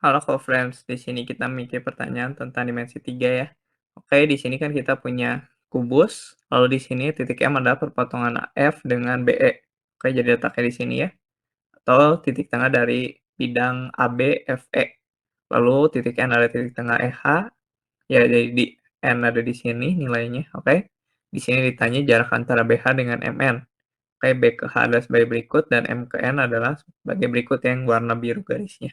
Halo co-friends, di sini kita mikir pertanyaan tentang dimensi 3 ya. Oke, di sini kan kita punya kubus, lalu di sini titik M adalah perpotongan F dengan BE. Oke, jadi letaknya di sini ya. Atau titik tengah dari bidang AB FE. Lalu titik N ada titik tengah EH, ya jadi di N ada di sini nilainya, oke. Di sini ditanya jarak antara BH dengan MN. Oke, B ke H adalah sebagai berikut dan M ke N adalah sebagai berikut yang warna biru garisnya.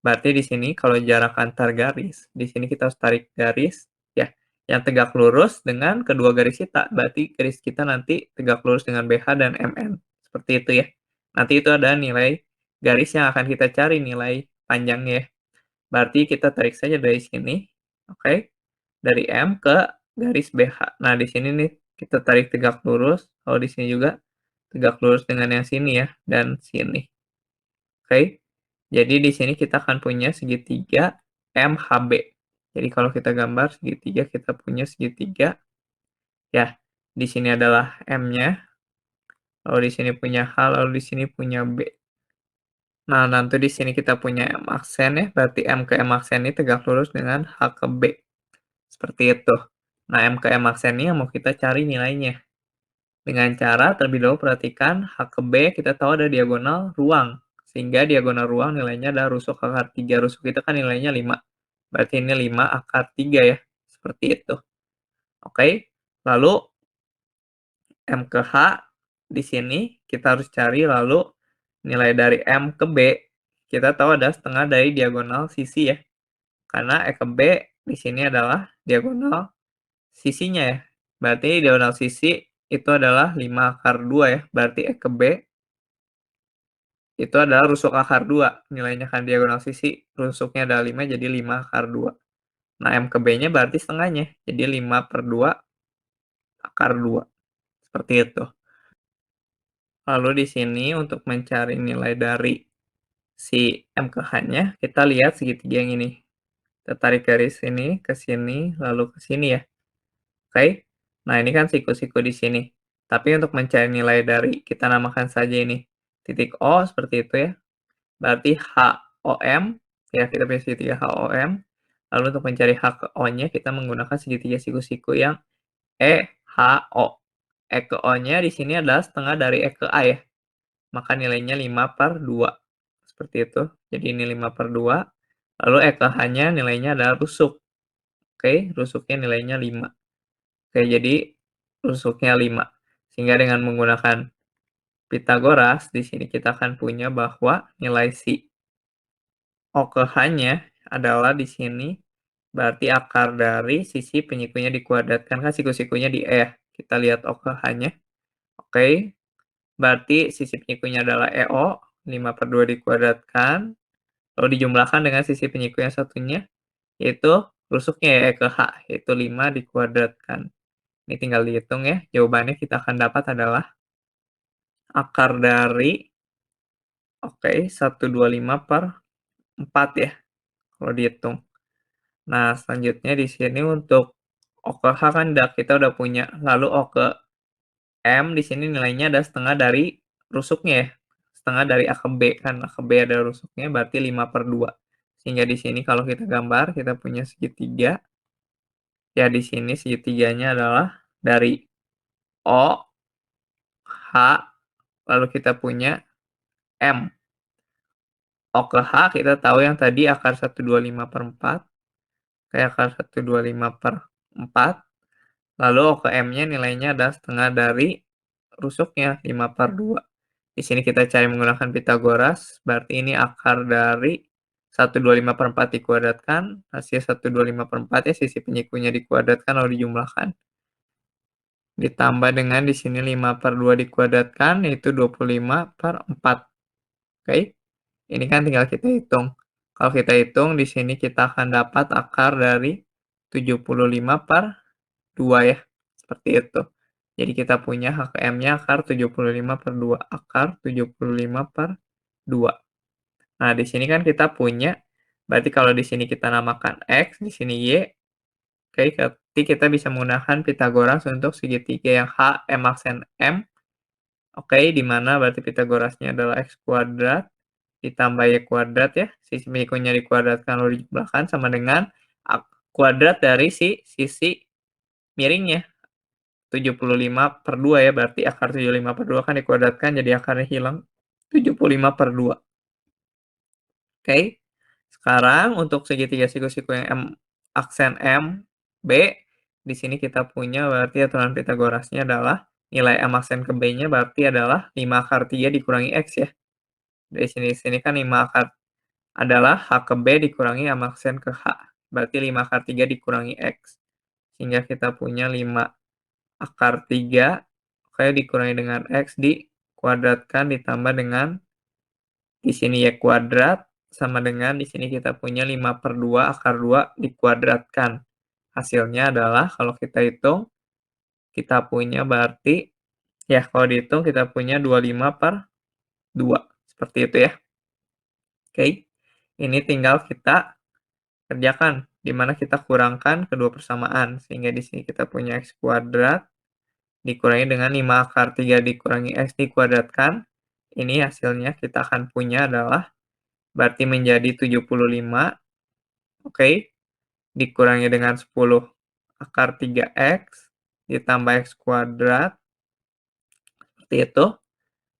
Berarti di sini kalau jarak antar garis, di sini kita harus tarik garis ya yang tegak lurus dengan kedua garis kita. Berarti garis kita nanti tegak lurus dengan BH dan MN. Seperti itu ya. Nanti itu ada nilai garis yang akan kita cari nilai panjangnya ya. Berarti kita tarik saja dari sini. Oke. Dari M ke garis BH. Nah, di sini nih kita tarik tegak lurus. Kalau di sini juga tegak lurus dengan yang sini ya dan sini. Oke. Jadi di sini kita akan punya segitiga MHB. Jadi kalau kita gambar segitiga, kita punya segitiga. Ya, di sini adalah M-nya, lalu di sini punya H, lalu di sini punya B. Nah, nanti di sini kita punya M aksen ya, berarti M ke M aksen ini tegak lurus dengan H ke B. Seperti itu. Nah, M ke M aksen ini yang mau kita cari nilainya. Dengan cara terlebih dahulu perhatikan H ke B kita tahu ada diagonal ruang. Sehingga diagonal ruang nilainya adalah rusuk akar 3. Rusuk itu kan nilainya 5. Berarti ini 5 akar 3 ya. Seperti itu. Oke. Lalu M ke H di sini kita harus cari lalu nilai dari M ke B. Kita tahu ada setengah dari diagonal sisi ya. Karena E ke B di sini adalah diagonal sisinya ya. Berarti diagonal sisi itu adalah 5 akar 2 ya. Berarti E ke B itu adalah rusuk akar 2. Nilainya kan diagonal sisi, rusuknya adalah 5, jadi 5 akar 2. Nah, M ke B-nya berarti setengahnya, jadi 5/2 akar 2. Seperti itu. Lalu di sini untuk mencari nilai dari si M ke H-nya, kita lihat segitiga yang ini. Kita tarik garis sini, ke sini, lalu ke sini ya. Oke? Nah, ini kan siku-siku di sini. Tapi untuk mencari nilai dari, kita namakan saja ini titik O, seperti itu ya. Berarti HOM, ya kita punya segitiga HOM. Lalu untuk mencari H ke O-nya, kita menggunakan segitiga siku-siku yang EHO. E ke O-nya di sini adalah setengah dari E ke A ya. Maka nilainya 5/2. Seperti itu. Jadi ini 5/2. Lalu E ke H-nya nilainya adalah rusuk. Oke, rusuknya nilainya 5. Oke, jadi rusuknya 5. Sehingga dengan menggunakan Pitagoras, di sini kita akan punya bahwa nilai si O ke H-nya adalah di sini berarti akar dari sisi penyikunya dikuadratkan, kan siku-sikunya di E ya. Kita lihat O ke H-nya. Oke, berarti sisi penyikunya adalah EO, 5/2 dikuadratkan, lalu dijumlahkan dengan sisi penyiku yang satunya, yaitu rusuknya ya E ke H, yaitu 5 dikuadratkan. Ini tinggal dihitung ya, jawabannya kita akan dapat adalah akar dari, oke, 125/4 ya, kalau dihitung. Nah, selanjutnya di sini untuk O ke H kan kita udah punya, lalu O ke M di sini nilainya ada setengah dari rusuknya ya. Setengah dari A ke B kan A ke B ada rusuknya berarti 5/2. Sehingga di sini kalau kita gambar kita punya segitiga. Ya di sini segitiganya adalah dari O, H, lalu kita punya M. O ke H kita tahu yang tadi akar 125/4. Kayak akar 125/4. Lalu O ke M-nya nilainya adalah setengah dari rusuknya 5/2. Di sini kita cari menggunakan Pitagoras, berarti ini akar dari 125/4 dikuadratkan, hasil 125/4 ya, sisi penyikunya dikuadratkan lalu dijumlahkan. Ditambah dengan di sini 5/2 dikuadratkan, yaitu 25/4. Oke, ini kan tinggal kita hitung. Kalau kita hitung, di sini kita akan dapat akar dari 75/2 ya, seperti itu. Jadi kita punya HKM-nya akar 75/2, akar 75/2. Nah, di sini kan kita punya, berarti kalau di sini kita namakan X, di sini Y, oke, berarti kita bisa menggunakan Pitagoras untuk segitiga yang H, M aksen M, oke, di mana berarti Pitagorasnya adalah X kuadrat, ditambah Y kuadrat ya, sisi berikutnya dikuadratkan lalu dijumlahkan sama dengan kuadrat dari sisi miringnya. 75/2 ya, berarti akar 75/2 kan dikuadratkan jadi akarnya hilang 75/2. Oke. Sekarang untuk segitiga siku-siku yang aksen M, B, di sini kita punya berarti aturan Pitagorasnya adalah nilai M aksen ke B-nya berarti adalah 5/3 dikurangi X ya. Dari sini kan 5 akar adalah H ke B dikurangi M aksen ke H. Berarti 5/3 dikurangi X. Sehingga kita punya 5/3 oke, dikurangi dengan X dikuadratkan ditambah dengan di sini Y kuadrat sama dengan di sini kita punya 5/2 akar 2 dikuadratkan. Hasilnya adalah kalau kita hitung, kita punya berarti ya kalau dihitung kita punya 25/2. Seperti itu ya. Oke. Ini tinggal kita kerjakan, di mana kita kurangkan kedua persamaan. Sehingga di sini kita punya X kuadrat dikurangi dengan 5/3 dikurangi X dikuadratkan. Ini hasilnya kita akan punya adalah berarti menjadi 75, oke, dikurangi dengan 10/3X ditambah X kuadrat, seperti itu,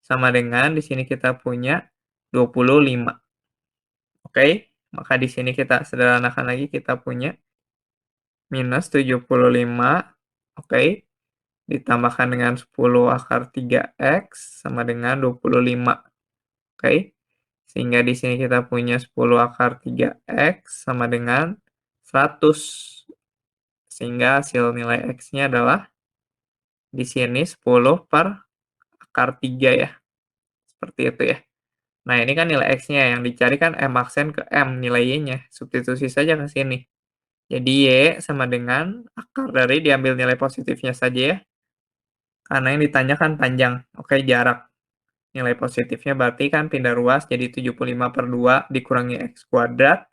sama dengan di sini kita punya 25. Oke, maka di sini kita sederhanakan lagi, kita punya minus 75, oke, ditambahkan dengan 10/3X sama dengan 25. Oke. Sehingga di sini kita punya 10/3X sama dengan 100. Sehingga hasil nilai X-nya adalah di sini 10/3 ya. Seperti itu ya. Nah, ini kan nilai X-nya, yang dicari kan M aksen ke M, nilai Y-nya. Substitusi saja ke sini. Jadi Y sama dengan akar dari diambil nilai positifnya saja ya. Karena yang ditanyakan panjang. Oke, jarak. Nilai positifnya berarti kan pindah ruas jadi 75/2 dikurangi X kuadrat.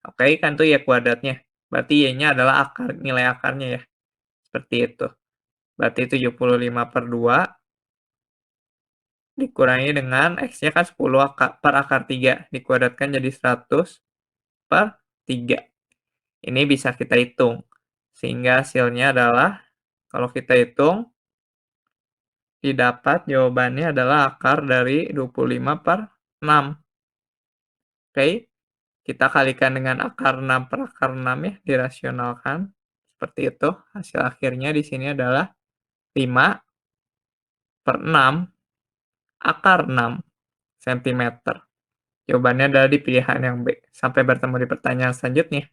Oke, kan tuh Y kuadratnya. Berarti Y-nya adalah nilai akarnya ya. Seperti itu. Berarti 75/2 dikurangi dengan X-nya kan 10/3. Dikuadratkan jadi 100/3. Ini bisa kita hitung. Sehingga hasilnya adalah, kalau kita hitung, didapat jawabannya adalah akar dari 25/6. Oke. Kita kalikan dengan akar 6 per akar 6 ya, dirasionalkan. Seperti itu. Hasil akhirnya di sini adalah 5/6 akar 6 cm. Jawabannya adalah di pilihan yang B. Sampai bertemu di pertanyaan selanjutnya.